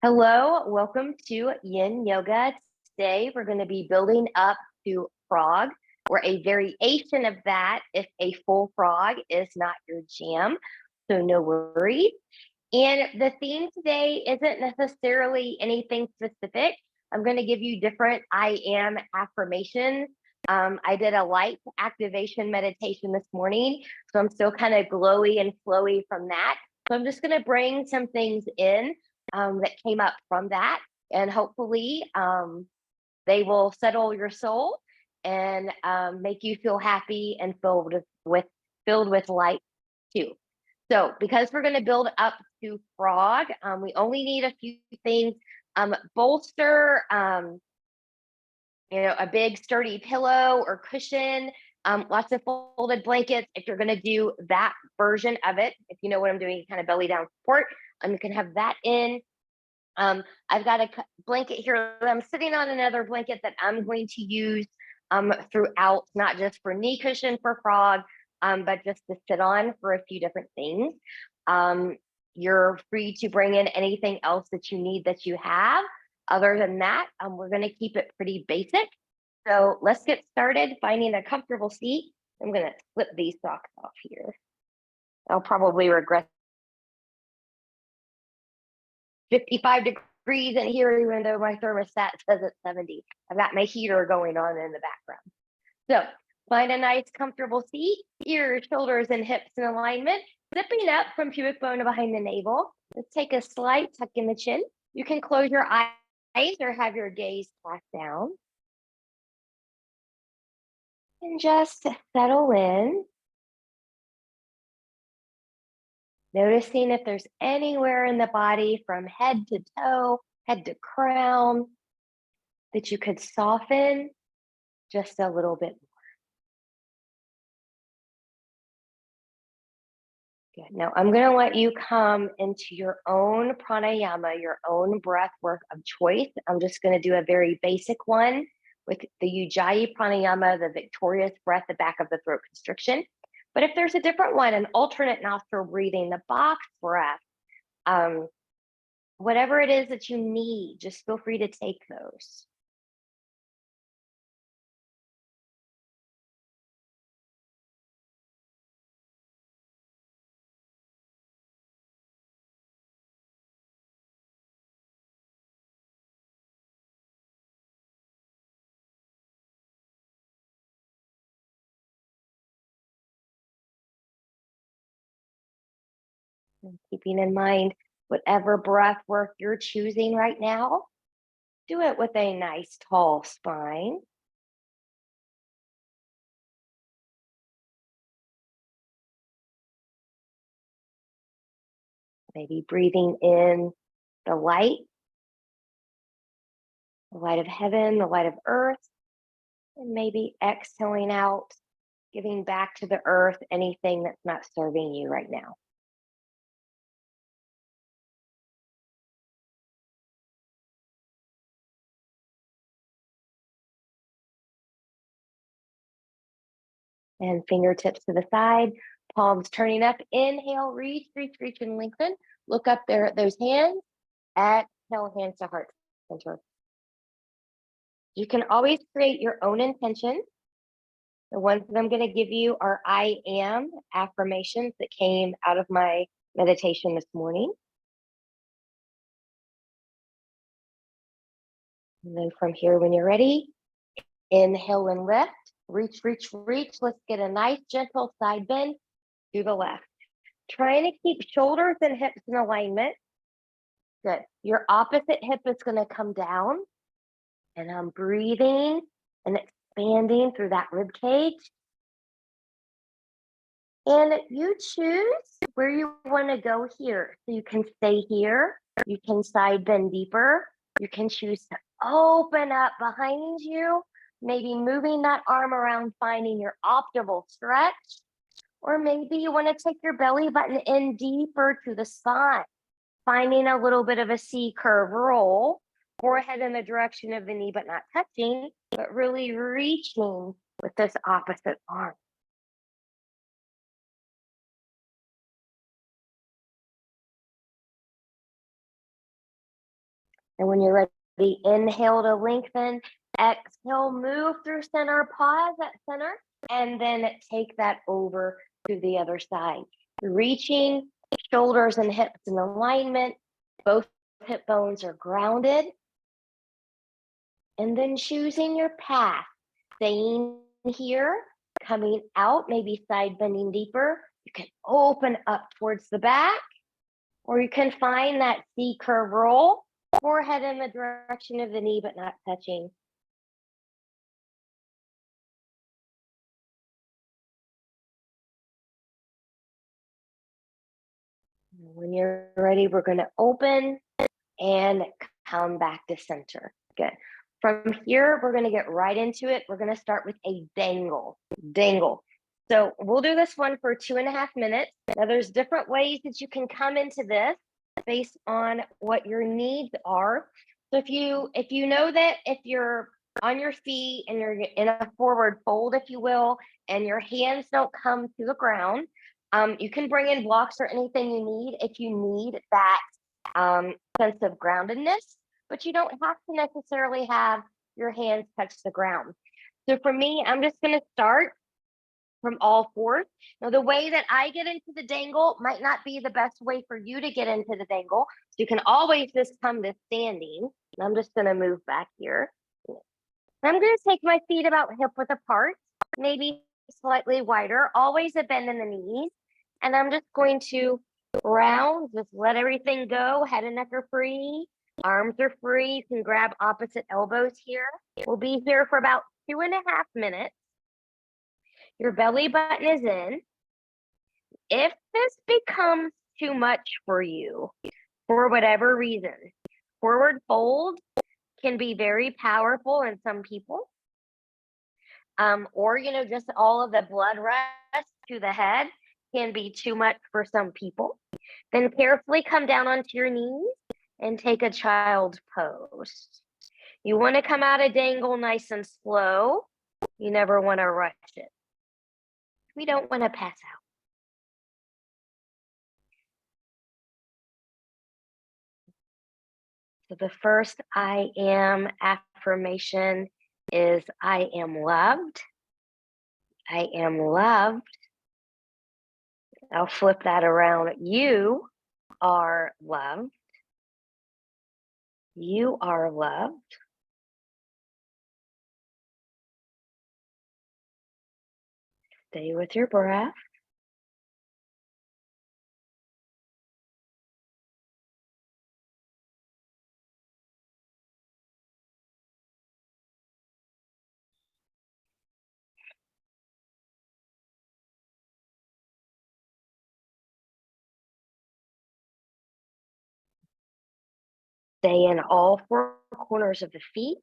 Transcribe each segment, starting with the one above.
Hello, welcome to Yin Yoga. Today we're going to be building up to frog, or a variation of that if a full frog is not your jam. So no worries. And the theme today isn't necessarily anything specific. I'm going to give you different I am affirmations. I did a light activation meditation this morning, so I'm still kind of glowy and flowy from that. So I'm just going to bring some things in that came up from that, and hopefully they will settle your soul and make you feel happy and filled with light too. So because we're going to build up to frog, we only need a few things. Bolster, a big sturdy pillow or cushion, lots of folded blankets. If you're going to do that version of it, if you know what I'm doing, kind of belly down support, you can have that in. I've got a blanket here that I'm sitting on, another blanket that I'm going to use throughout, not just for knee cushion for frog, but just to sit on for a few different things. You're free to bring in anything else that you need that you have. Other than that, we're going to keep it pretty basic. So let's get started finding a comfortable seat. I'm going to slip these socks off here. I'll probably regret 55 degrees in here, even though my thermostat says it's 70. I've got my heater going on in the background. So find a nice comfortable seat, ears, shoulders, and hips in alignment, zipping up from pubic bone to behind the navel. Let's take a slight tuck in the chin. You can close your eyes or have your gaze cast down. And just settle in. Noticing if there's anywhere in the body from head to toe, head to crown, that you could soften just a little bit more. Good. Now I'm going to let you come into your own pranayama, your own breath work of choice. I'm just going to do a very basic one with the Ujjayi pranayama, the victorious breath, the back of the throat constriction. But if there's a different one, an alternate nostril breathing, the box breath, whatever it is that you need, just feel free to take those. And keeping in mind, whatever breath work you're choosing right now, do it with a nice tall spine. Maybe breathing in the light of heaven, the light of earth, and maybe exhaling out, giving back to the earth anything that's not serving you right now. And fingertips to the side, palms turning up. Inhale, reach, reach, reach, and lengthen. Look up there at those hands. Exhale, hands to heart center. You can always create your own intention. The ones that I'm going to give you are I am affirmations that came out of my meditation this morning. And then from here, when you're ready, inhale and lift. Reach, reach, reach. Let's get a nice gentle side bend to the left. Trying to keep shoulders and hips in alignment. Good. Your opposite hip is going to come down. And I'm breathing and expanding through that rib cage. And you choose where you want to go here. So you can stay here. You can side bend deeper. You can choose to open up behind you, maybe moving that arm around, finding your optimal stretch. Or maybe you want to take your belly button in deeper to the spine, finding a little bit of a C curve roll, forehead in the direction of the knee, but not touching, but really reaching with this opposite arm. And when you're ready, inhale to lengthen, exhale, move through center, pause at center, and then take that over to the other side. Reaching, shoulders and hips in alignment, both hip bones are grounded. And then choosing your path, staying here, coming out, maybe side bending deeper. You can open up towards the back, or you can find that C curve roll, forehead in the direction of the knee, but not touching. When you're ready, we're going to open and come back to center. Good. From here, we're going to get right into it. We're going to start with a dangle. Dangle. So we'll do this one for 2.5 minutes. Now there's different ways that you can come into this based on what your needs are. So if you know that if you're on your feet and you're in a forward fold, if you will, and your hands don't come to the ground, you can bring in blocks or anything you need if you need that sense of groundedness, but you don't have to necessarily have your hands touch the ground. So for me, I'm just going to start from all fours. Now, the way that I get into the dangle might not be the best way for you to get into the dangle. So you can always just come to standing. I'm just going to move back here. I'm going to take my feet about hip width apart, maybe slightly wider, always a bend in the knees. And I'm just going to round, just let everything go. Head and neck are free. Arms are free. You can grab opposite elbows here. We'll be here for about 2.5 minutes. Your belly button is in. If this becomes too much for you, for whatever reason, forward fold can be very powerful in some people. Or, just all of the blood rush to the head can be too much for some people. Then carefully come down onto your knees and take a child's pose. You want to come out of dangle nice and slow. You never want to rush it. We don't want to pass out. So the first I am affirmation is I am loved. I am loved. I'll flip that around. You are loved. You are loved. Stay with your breath. Stay in all four corners of the feet.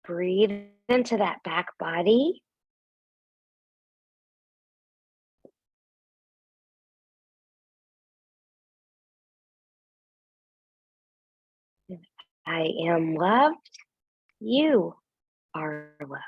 Breathe into that back body. I am loved. You are loved.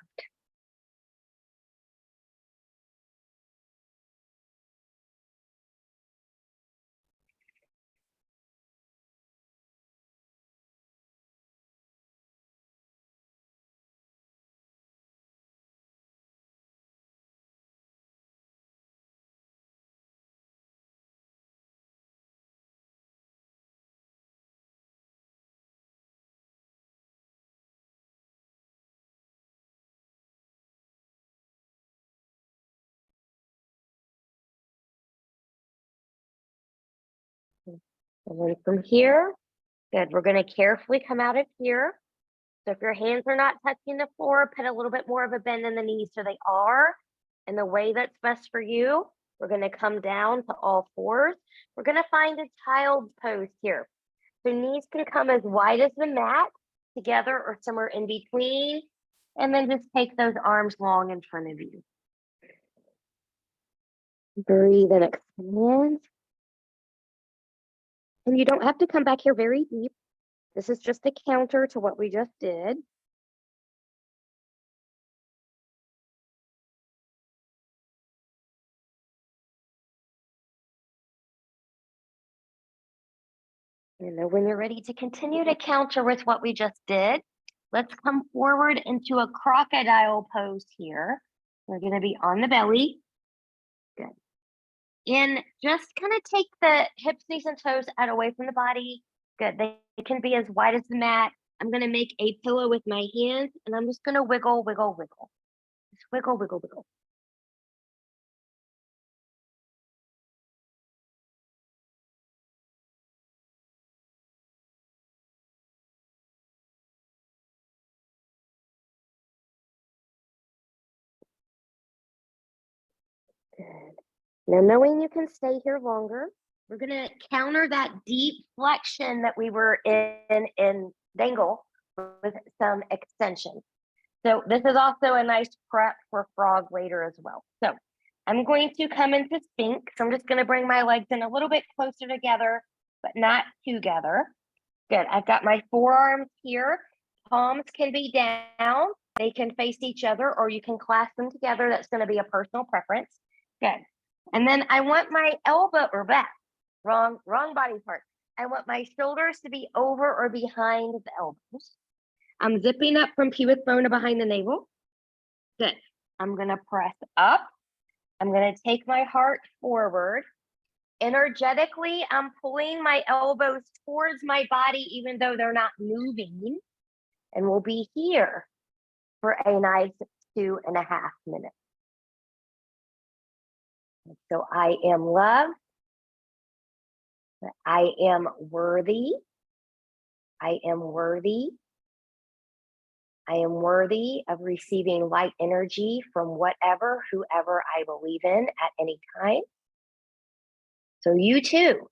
And then from here, good. We're going to carefully come out of here. So if your hands are not touching the floor, put a little bit more of a bend in the knees so they are. And the way that's best for you, we're going to come down to all fours. We're going to find a child's pose here. So knees can come as wide as the mat, together or somewhere in between. And then just take those arms long in front of you. Breathe and expand. And you don't have to come back here very deep. This is just a counter to what we just did. You know, when you're ready to continue to counter with what we just did, let's come forward into a crocodile pose here. We're going to be on the belly. Good. And just kind of take the hips, knees, and toes out away from the body. Good. They can be as wide as the mat. I'm going to make a pillow with my hands, and I'm just going to wiggle, wiggle, wiggle. Just wiggle, wiggle, wiggle. Good. Now, knowing you can stay here longer, we're going to counter that deep flexion that we were in dangle with some extension. So this is also a nice prep for frog later as well. So I'm going to come into Sphinx. I'm just going to bring my legs in a little bit closer together, but not together. Good. I've got my forearms here. Palms can be down. They can face each other, or you can clasp them together. That's going to be a personal preference. Good. And then I want my elbow or back. Wrong body part. I want my shoulders to be over or behind the elbows. I'm zipping up from pubic bone to behind the navel. Good. I'm going to press up. I'm going to take my heart forward. Energetically, I'm pulling my elbows towards my body, even though they're not moving. And we'll be here for a nice 2.5 minutes. So I am loved. I am worthy. I am worthy. I am worthy of receiving light energy from whatever, whoever I believe in at any time. So you too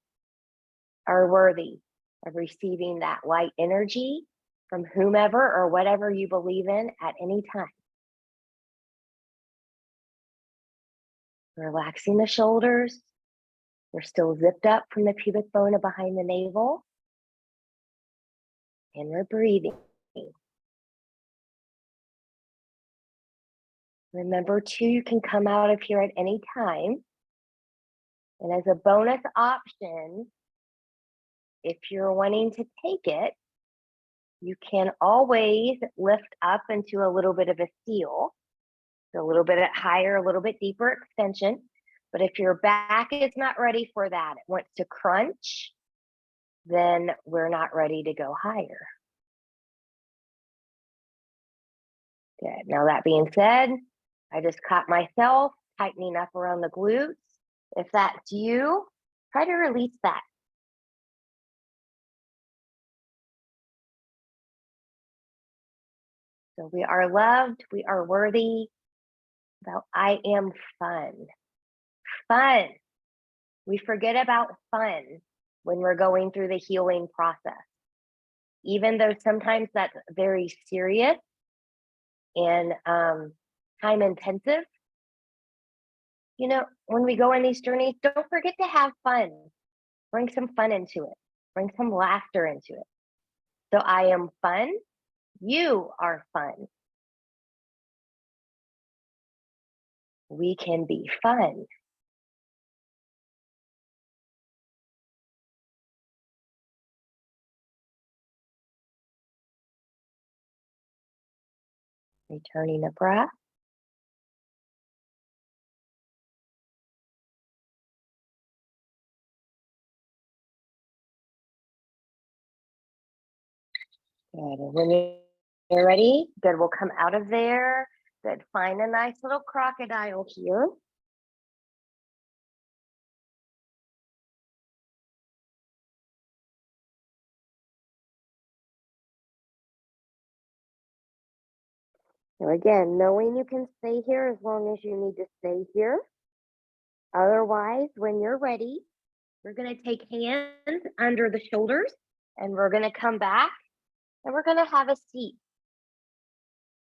are worthy of receiving that light energy from whomever or whatever you believe in at any time. Relaxing the shoulders. We're still zipped up from the pubic bone and behind the navel. And we're breathing. Remember too, you can come out of here at any time. And as a bonus option, if you're wanting to take it, you can always lift up into a little bit of a seal. So a little bit higher, a little bit deeper extension. But if your back is not ready for that, it wants to crunch, then we're not ready to go higher. Good. Now that being said, I just caught myself tightening up around the glutes. If that's you, try to release that. So we are loved, we are worthy. About I am fun. Fun. We forget about fun when we're going through the healing process. Even though sometimes that's very serious and time intensive, you know, when we go on these journeys, don't forget to have fun. Bring some fun into it. Bring some laughter into it. So I am fun. You are fun. We can be fun. Returning the breath. Good. And when you're ready, good, we'll come out of there. Good. Find a nice little crocodile here. So again, knowing you can stay here as long as you need to stay here. Otherwise, when you're ready, we're going to take hands under the shoulders and we're going to come back and we're going to have a seat.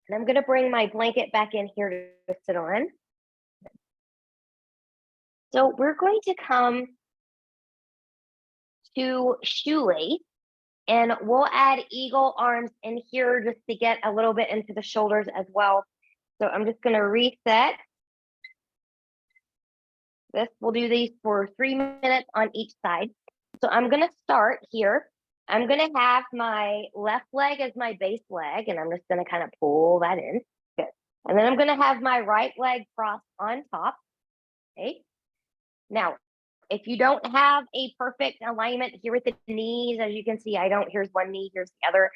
And I'm going to bring my blanket back in here to sit on. So we're going to come to shoelace and we'll add eagle arms in here just to get a little bit into the shoulders as well. So I'm just going to reset this. We'll do these for 3 minutes on each side. So I'm going to start here I'm going to have my left leg as my base leg, and I'm just going to kind of pull that in. Good. And then I'm going to have my right leg crossed on top. Okay. Now, if you don't have a perfect alignment here with the knees, as you can see, I don't, here's one knee, here's the other.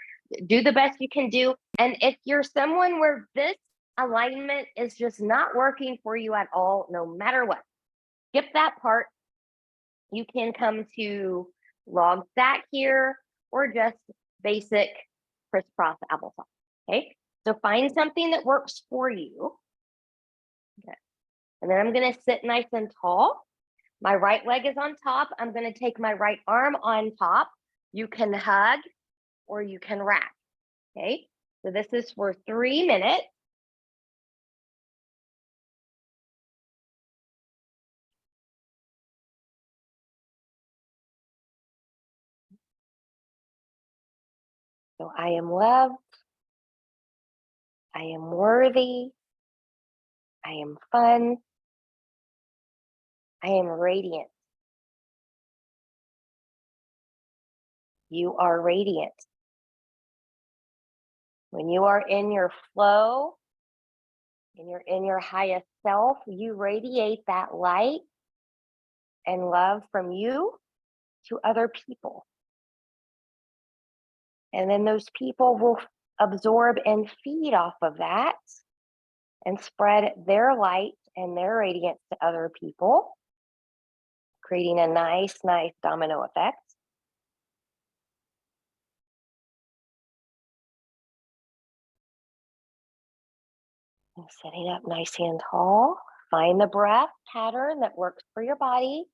Do the best you can do. And if you're someone where this alignment is just not working for you at all, no matter what, skip that part. You can come to log stack here or just basic crisscross applesauce. Okay. So find something that works for you. Okay. And then I'm going to sit nice and tall. My right leg is on top. I'm going to take my right arm on top. You can hug or you can rack. Okay. So this is for 3 minutes. So I am loved. I am worthy. I am fun. I am radiant. You are radiant. When you are in your flow and you're in your highest self, you radiate that light and love from you to other people. And then those people will absorb and feed off of that and spread their light and their radiance to other people, creating a nice domino effect. And sitting up nice and tall, find the breath pattern that works for your body.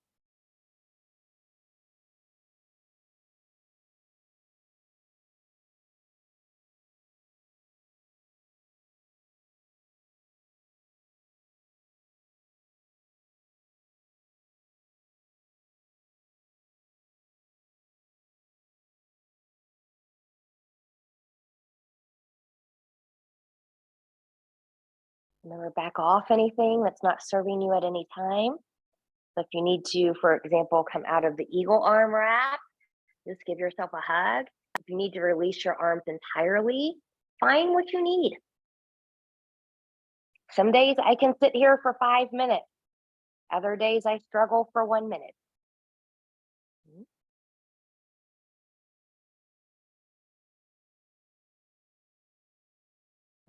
Never back off anything that's not serving you at any time. So if you need to, for example, come out of the eagle arm wrap, just give yourself a hug. If you need to release your arms entirely, find what you need. Some days I can sit here for 5 minutes. Other days I struggle for 1 minute.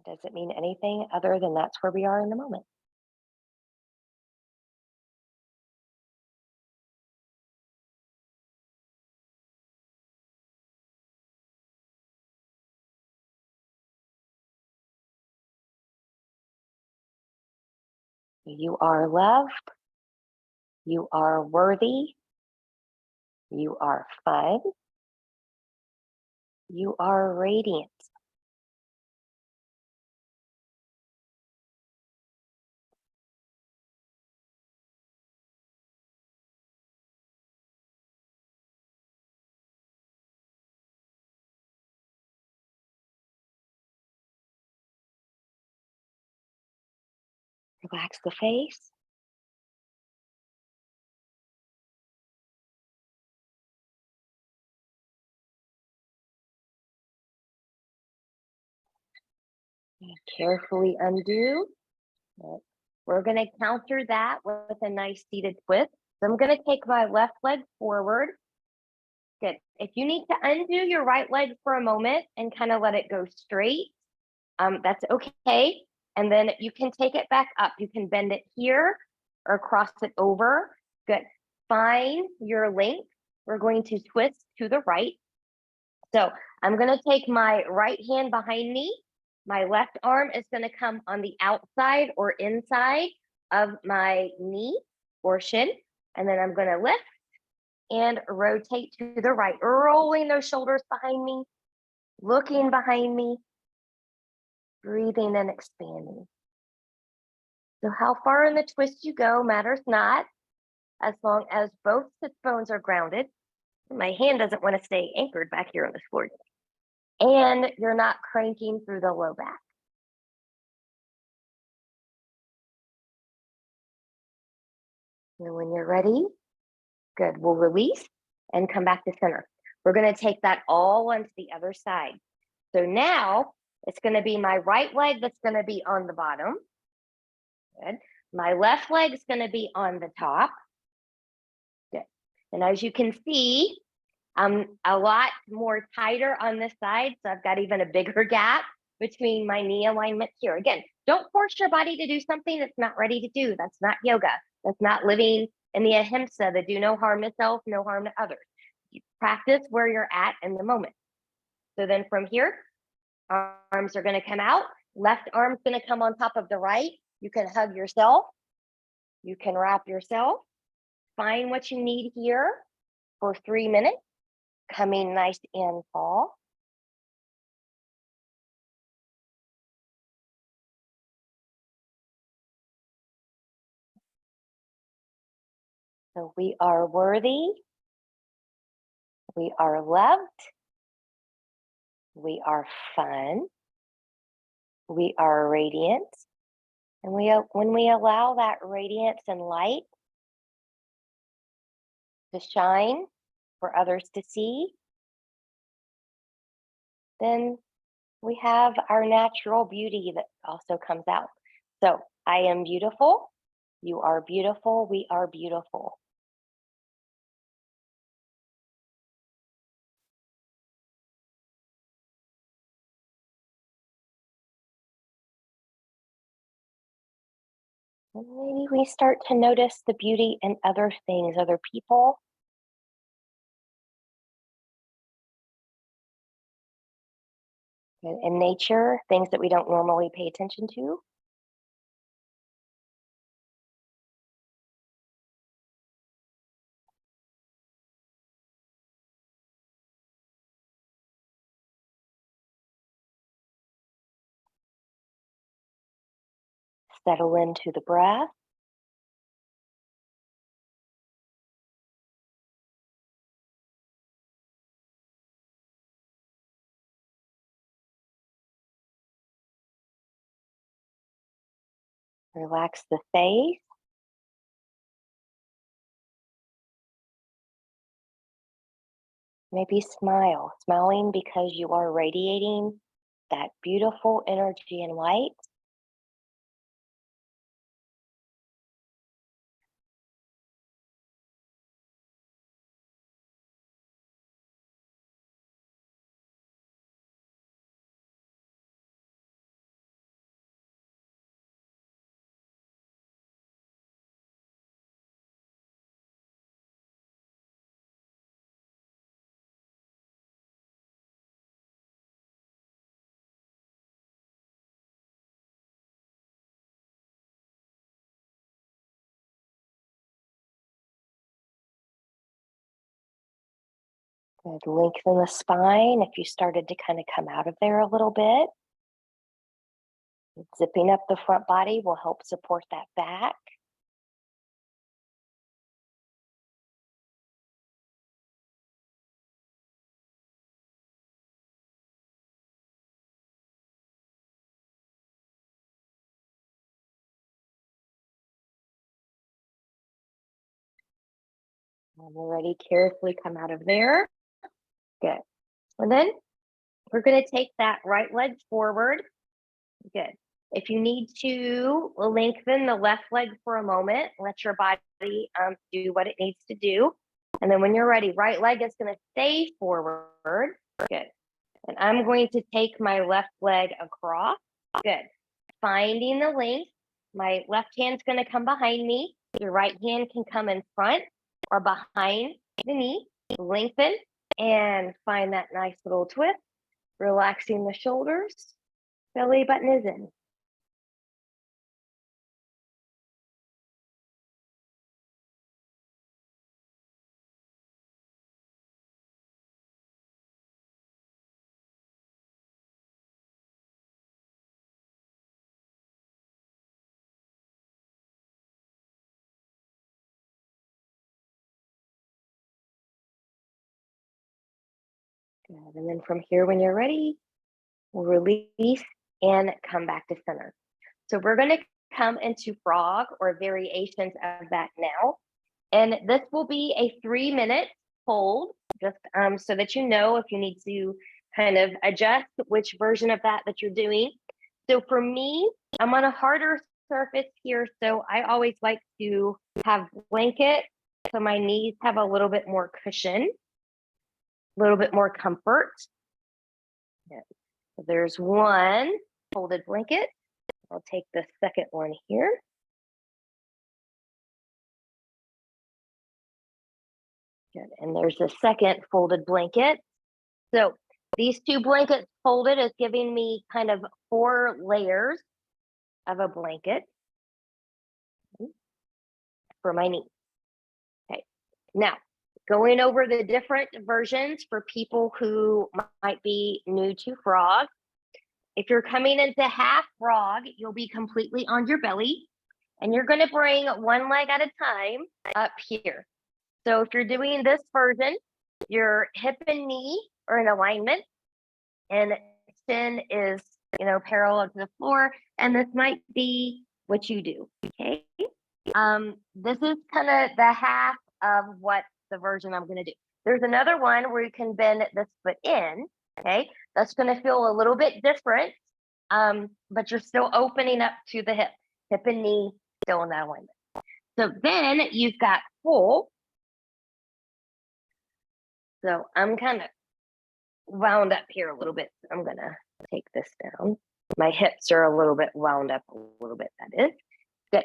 Does it mean anything other than that's where we are in the moment? You are loved. You are worthy. You are fun. You are radiant. Relax the face. And carefully undo. We're going to counter that with a nice seated twist. So I'm going to take my left leg forward. Good. If you need to undo your right leg for a moment and kind of let it go straight, that's okay. And then you can take it back up. You can bend it here or cross it over. Good. Find your length. We're going to twist to the right. So I'm going to take my right hand behind me. My left arm is going to come on the outside or inside of my knee or shin. And then I'm going to lift and rotate to the right, rolling those shoulders behind me, looking behind me, breathing and expanding. So how far in the twist you go matters not, as long as both sit bones are grounded. My hand doesn't want to stay anchored back here on the floor. And you're not cranking through the low back. And when you're ready, good, we'll release and come back to center. We're going to take that all onto the other side. So now it's going to be my right leg that's going to be on the bottom. Good. My left leg is going to be on the top. Good. And as you can see, I'm a lot more tighter on this side. So I've got even a bigger gap between my knee alignment here. Again, don't force your body to do something that's not ready to do. That's not yoga. That's not living in the ahimsa, the do no harm to self, no harm to others. You practice where you're at in the moment. So then from here, arms are going to come out. Left arm's going to come on top of the right. You can hug yourself. You can wrap yourself. Find what you need here for 3 minutes. Coming nice and tall. So we are worthy. We are loved. We are fun. We are radiant. And when we allow that radiance and light to shine for others to see, then we have our natural beauty that also comes out. So I am beautiful. You are beautiful. We are beautiful. And maybe we start to notice the beauty in other things, other people. In nature, things that we don't normally pay attention to. Settle into the breath. Relax the face. Maybe smile, smiling because you are radiating that beautiful energy and light. Good. Lengthen the spine if you started to kind of come out of there a little bit. Zipping up the front body will help support that back. And already carefully come out of there. Good. And then we're going to take that right leg forward. Good. If you need to lengthen the left leg for a moment, let your body do what it needs to do. And then when you're ready, right leg is going to stay forward. Good. And I'm going to take my left leg across. Good. Finding the length. My left hand's going to come behind me. Your right hand can come in front or behind the knee. Lengthen and find that nice little twist. Relaxing the shoulders. Belly button is in. Good. And then from here, when you're ready, we'll release and come back to center. So we're going to come into frog or variations of that now. And this will be a 3 minute hold, just so that you know if you need to kind of adjust which version of that you're doing. So for me, I'm on a harder surface here, so I always like to have blanket so my knees have a little bit more cushion, a little bit more comfort. Yeah. So there's one folded blanket. I'll take the second one here. Good. And there's a second folded blanket. So these two blankets folded is giving me kind of 4 layers of a blanket for my knee. Okay. Now, going over the different versions for people who might be new to frog. If you're coming into half frog, you'll be completely on your belly, and you're going to bring one leg at a time up here. So if you're doing this version, your hip and knee are in alignment, and chin is, parallel to the floor, and this might be what you do. Okay. This is kind of the half of what the version I'm going to do. There's another one where you can bend this foot in. Okay. That's going to feel a little bit different, but you're still opening up to the hip and knee still in that alignment. So then you've got full. So I'm kind of wound up here a little bit. I'm going to take this down. My hips are a little bit wound up a little bit, that is. Good.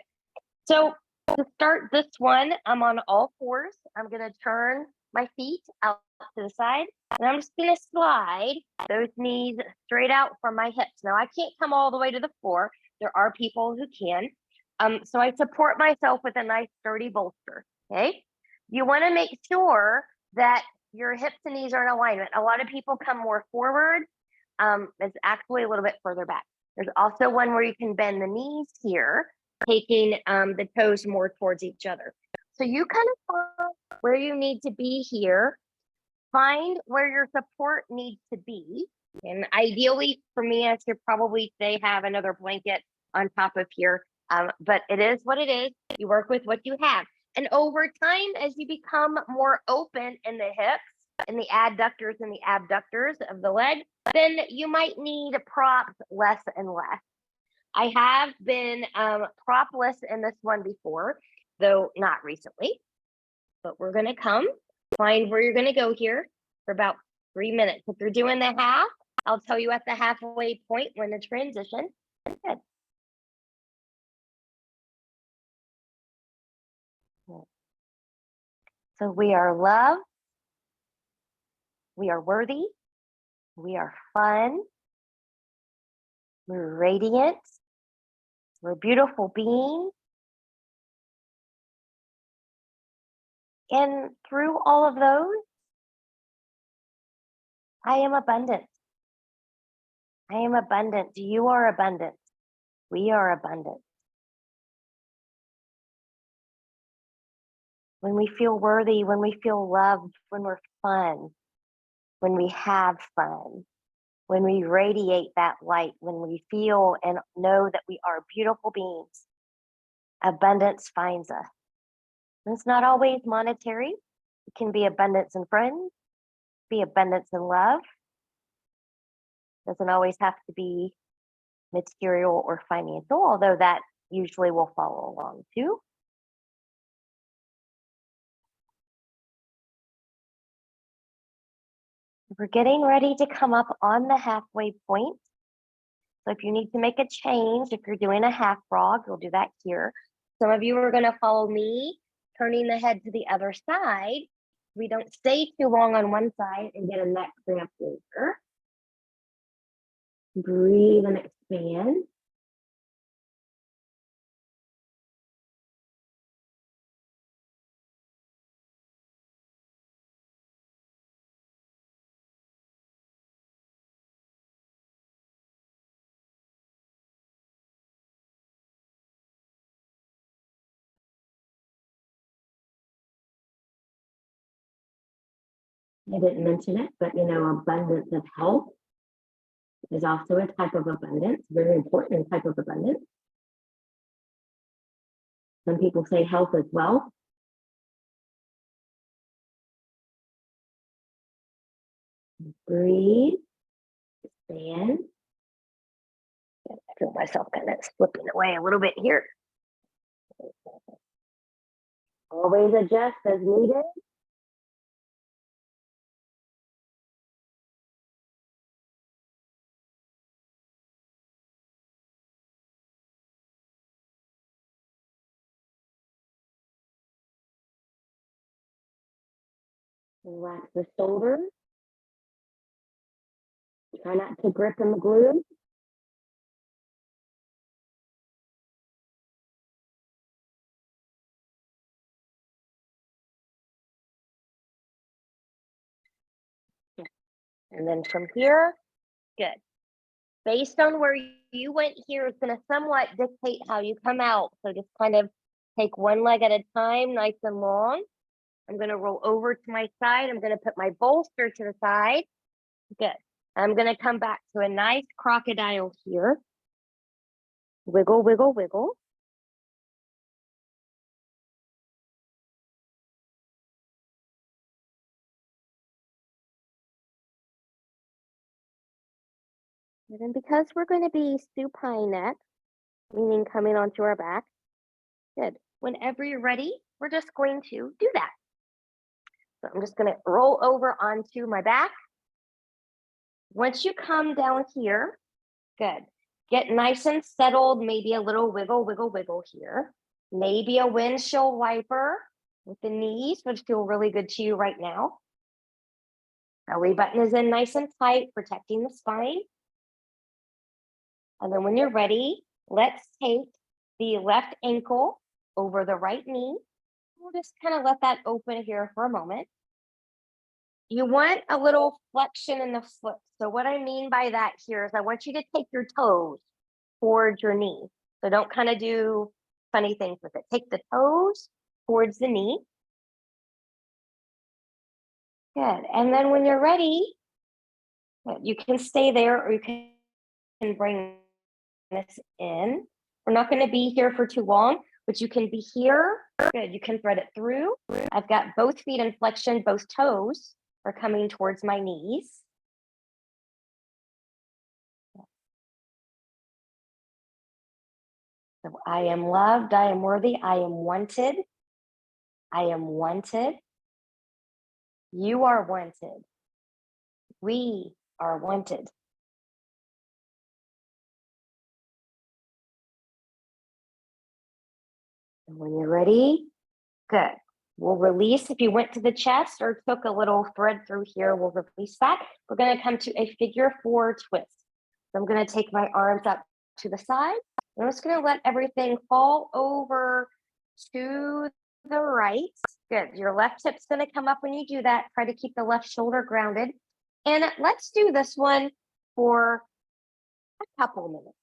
So to start this one, I'm on all fours. I'm going to turn my feet out to the side, and I'm just going to slide those knees straight out from my hips. Now, I can't come all the way to the floor. There are people who can. So I support myself with a nice sturdy bolster, okay? You want to make sure that your hips and knees are in alignment. A lot of people come more forward. It's actually a little bit further back. There's also one where you can bend the knees here, taking the toes more towards each other. So you kind of find where you need to be here, find where your support needs to be. And ideally for me, I should probably say have another blanket on top of here. But it is what it is. You work with what you have. And over time, as you become more open in the hips and the adductors and the abductors of the leg, then you might need props less and less. I have been propless in this one before, though not recently. But we're going to find where you're going to go here for about 3 minutes. If you're doing the half, I'll tell you at the halfway point when the transition. Good. So we are loved, we are worthy, we are fun, we're radiant, we're beautiful beings. And through all of those, I am abundant. I am abundant. You are abundant. We are abundant. When we feel worthy, when we feel loved, when we're fun, when we have fun, when we radiate that light, when we feel and know that we are beautiful beings, abundance finds us. And it's not always monetary. It can be abundance in friends, be abundance in love. It doesn't always have to be material or financial, although that usually will follow along too. We're getting ready to come up on the halfway point. So if you need to make a change, if you're doing a half frog, you'll do that here. Some of you are going to follow me, turning the head to the other side. We don't stay too long on one side and get a neck cramp later. Breathe and expand. I didn't mention it, but abundance of health is also a type of abundance, very important type of abundance. Some people say health is wealth. Breathe, stand. I feel myself kind of slipping away a little bit here. Always adjust as needed. Relax the shoulders. Try not to grip in the glutes. And then from here, good. Based on where you went here, it's going to somewhat dictate how you come out. So just kind of take one leg at a time, nice and long. I'm going to roll over to my side. I'm going to put my bolster to the side. Good. I'm going to come back to a nice crocodile here. Wiggle, wiggle, wiggle. And then because we're going to be supine next, meaning coming onto our back, good. Whenever you're ready, we're just going to do that. So I'm just going to roll over onto my back. Once you come down here, good. Get nice and settled, maybe a little wiggle, wiggle, wiggle here. Maybe a windshield wiper with the knees would feel really good to you right now. Belly button is in nice and tight, protecting the spine. And then when you're ready, let's take the left ankle over the right knee. We'll just kind of let that open here for a moment. You want a little flexion in the foot. So what I mean by that here is I want you to take your toes towards your knee. So don't kind of do funny things with it. Take the toes towards the knee. Good. And then when you're ready, you can stay there or you can bring this in. We're not going to be here for too long, but you can be here. Good. You can thread it through. I've got both feet in flexion, both toes are coming towards my knees. So I am loved, I am worthy, I am wanted. I am wanted. You are wanted. We are wanted. And when you're ready, good. We'll release. If you went to the chest or took a little thread through here, we'll release that. We're going to come to a figure 4 twist. So I'm going to take my arms up to the side. I'm just going to let everything fall over to the right. Good. Your left hip's going to come up when you do that. Try to keep the left shoulder grounded. And let's do this one for a couple minutes.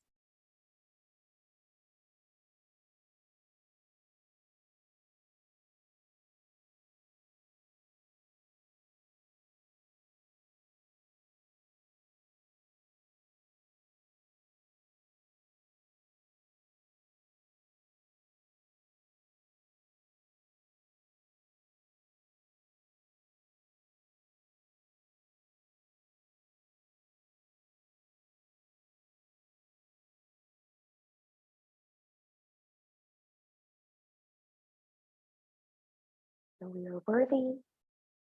So we are worthy.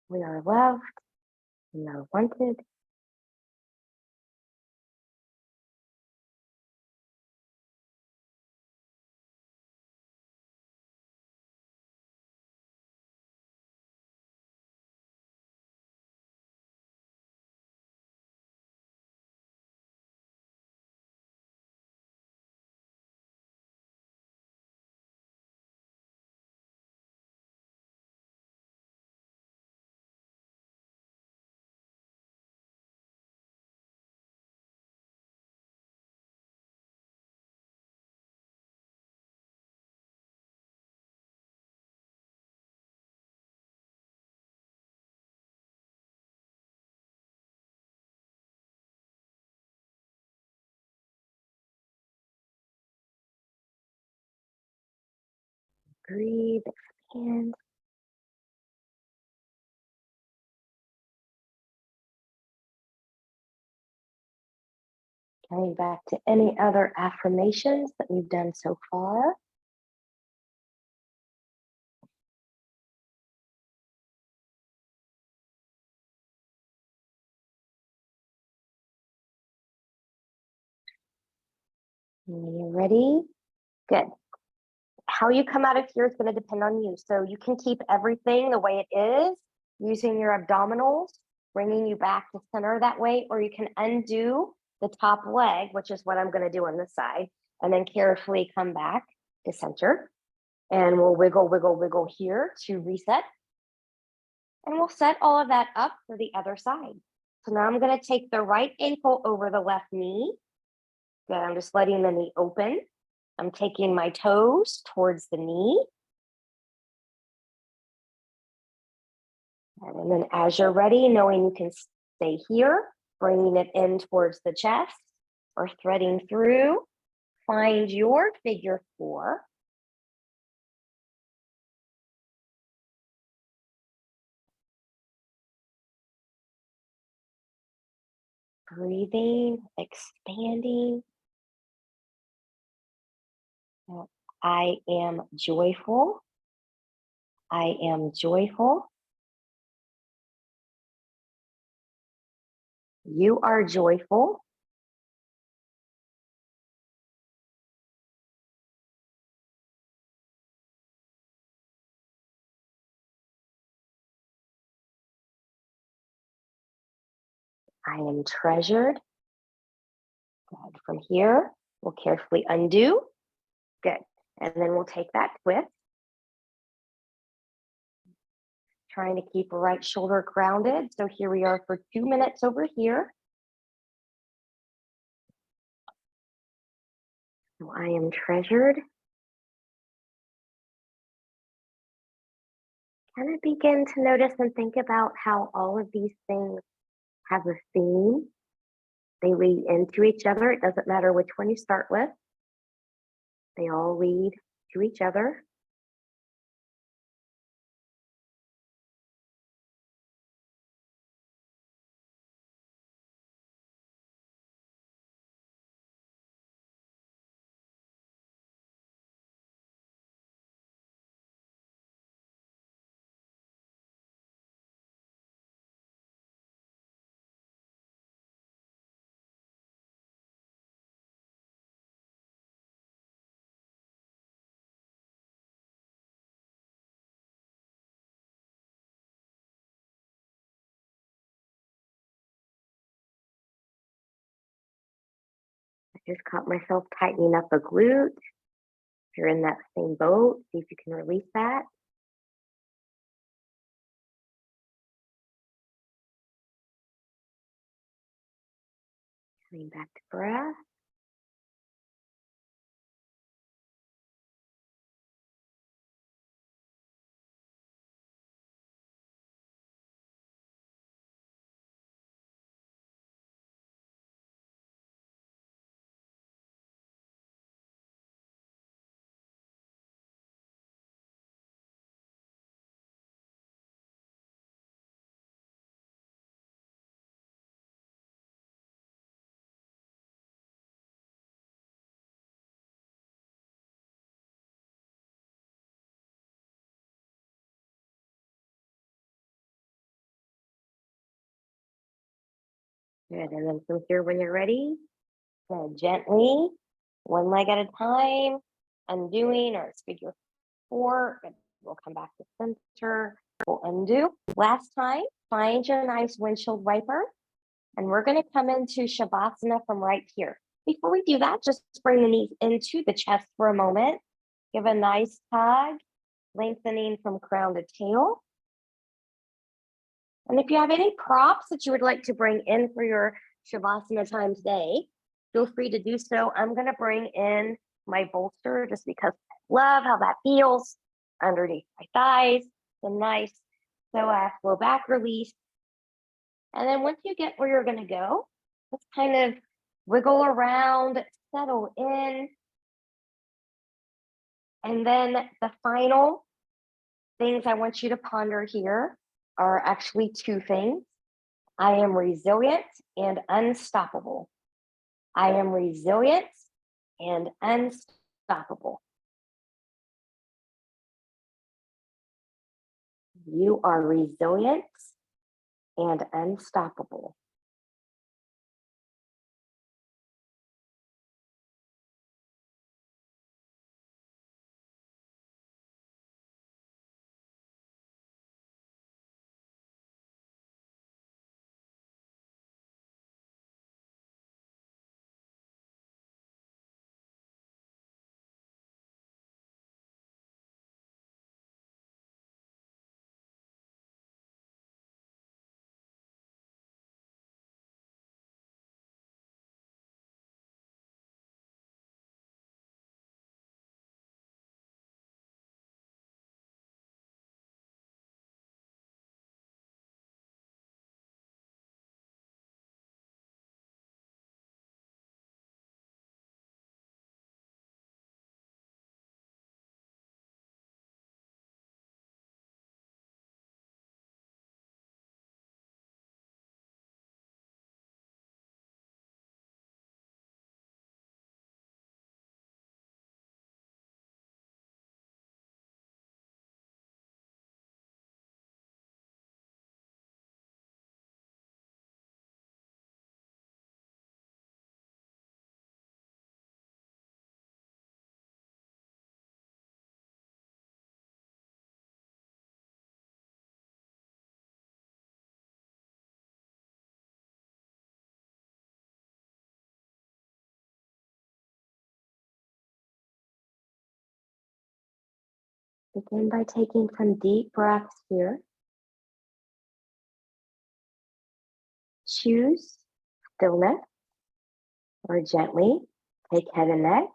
We are loved. We are wanted. Breathe, expand. Coming back to any other affirmations that we've done so far. When you're ready, good. How you come out of here is going to depend on you. So you can keep everything the way it is, using your abdominals, bringing you back to center that way, or you can undo the top leg, which is what I'm going to do on this side, and then carefully come back to center. And we'll wiggle, wiggle, wiggle here to reset. And we'll set all of that up for the other side. So now I'm going to take the right ankle over the left knee. Good, I'm just letting the knee open. I'm taking my toes towards the knee. And then as you're ready, knowing you can stay here, bringing it in towards the chest or threading through, find your figure 4. Breathing, expanding. I am joyful. I am joyful. You are joyful. I am treasured. Good. From here, we'll carefully undo. Good. And then we'll take that twist. Trying to keep the right shoulder grounded. So here we are for 2 minutes over here. So I am treasured. Kind of begin to notice and think about how all of these things have a theme. They lead into each other. It doesn't matter which one you start with. They all lead to each other. I just caught myself tightening up a glute. If you're in that same boat, see if you can release that. Coming back to breath. Good. And then from here, when you're ready, gently, one leg at a time, undoing, or it's figure 4. Good. We'll come back to center. We'll undo. Last time, find your nice windshield wiper. And we're going to come into Shavasana from right here. Before we do that, just bring the knees into the chest for a moment. Give a nice tug, lengthening from crown to tail. And if you have any props that you would like to bring in for your Shavasana time today, feel free to do so. I'm going to bring in my bolster just because I love how that feels underneath my thighs. The nice psoas low back release. And then once you get where you're going to go, let's kind of wiggle around, settle in. And then the final things I want you to ponder here are actually 2 things. I am resilient and unstoppable. I am resilient and unstoppable. You are resilient and unstoppable. Begin by taking some deep breaths here. Choose stillness or gently take head and neck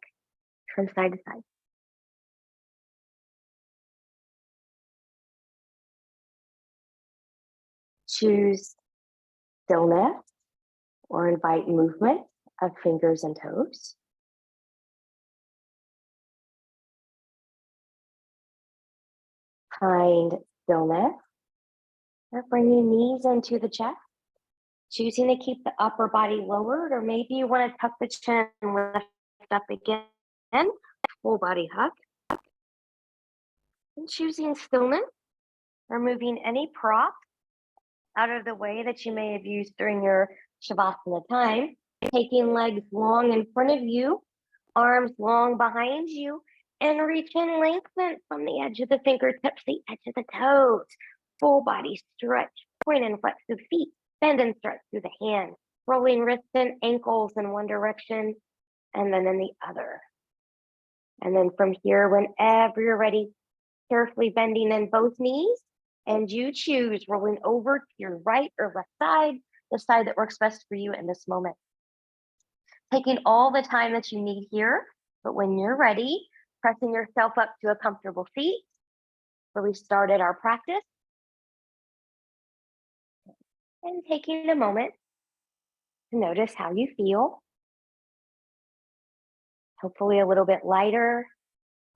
from side to side. Choose stillness or invite movement of fingers and toes. Find stillness or bringing knees into the chest. Choosing to keep the upper body lowered, or maybe you want to tuck the chin and lift up again. Full body hug. And choosing stillness or moving any prop out of the way that you may have used during your Shavasana time. Taking legs long in front of you, arms long behind you, and reach and lengthen from the edge of the fingertips, the edge of the toes. Full body stretch, point and flex the feet, bend and stretch through the hands, rolling wrists and ankles in one direction, and then in the other. And then from here, whenever you're ready, carefully bending in both knees, and you choose rolling over to your right or left side, the side that works best for you in this moment. Taking all the time that you need here, but when you're ready, pressing yourself up to a comfortable seat where we started our practice, and taking a moment to notice how you feel. Hopefully a little bit lighter,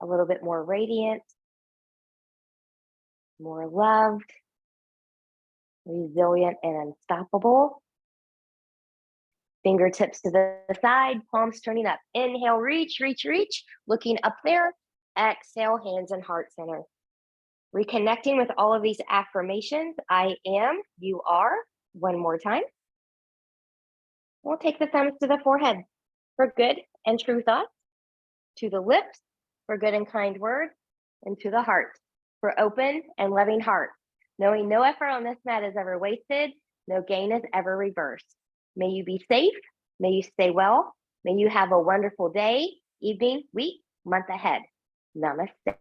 a little bit more radiant, more loved, resilient, and unstoppable. Fingertips to the side, palms turning up. Inhale, reach, reach, reach, looking up there. Exhale, hands and heart center. Reconnecting with all of these affirmations. I am, you are. One more time. We'll take the thumbs to the forehead for good and true thoughts, to the lips for good and kind words, and to the heart for open and loving heart. Knowing no effort on this mat is ever wasted, no gain is ever reversed. May you be safe, may you stay well, may you have a wonderful day, evening, week, month ahead. Namaste.